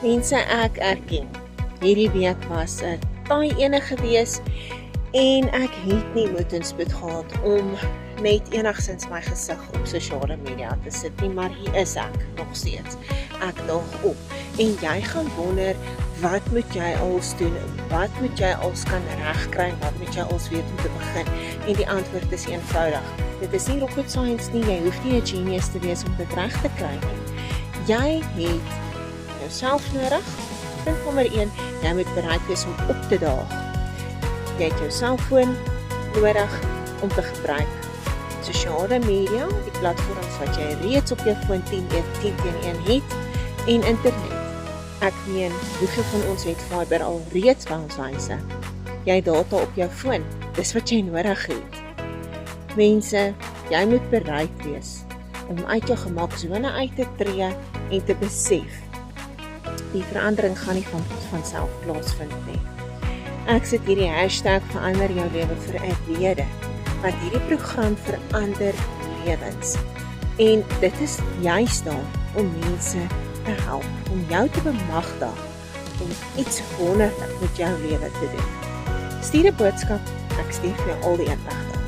Mense, ek erken, hierdie week was 'n taai ene gewees en ek het nie moed en spoed gehad om net enigstens my gesig op sosiale media te sit nie, maar hier is ek nog steeds. Ek daag op en jy gaan wonder, wat moet jy als doen? Wat moet jy als kan regkry? Wat moet jy als weet om te begin? En die antwoord is eenvoudig. Dit is nie rocket science nie, jy hoef nie 'n genius te wees om dit reg te kry nie. Jy het jouself nodig. Punt nommer 1, jy moet bereid wees om op te daag. Jy het jou selfoon nodig om te gebruik. Sosiale media, die platforms wat jy reeds op jou foon 10/1 het, en internet. Ek meen, hoeveel van ons het fiber al reeds by ons huise? Jy het data op jou foon, dis wat jy nodig het. Mense, jy moet bereid wees om uit jou gemaksone uit te tree en te besef, die verandering gaan nie van self plaasvind nie. Ek sit hierdie hashtag verander jou lewe vir 'n rede, want hierdie program verander lewens. En dit is juist daar om mense te help, om jou te bemagtig, om iets wonderlik met jou lewe te doen. Stuur 'n boodskap, ek stuur vir jou al die inligting.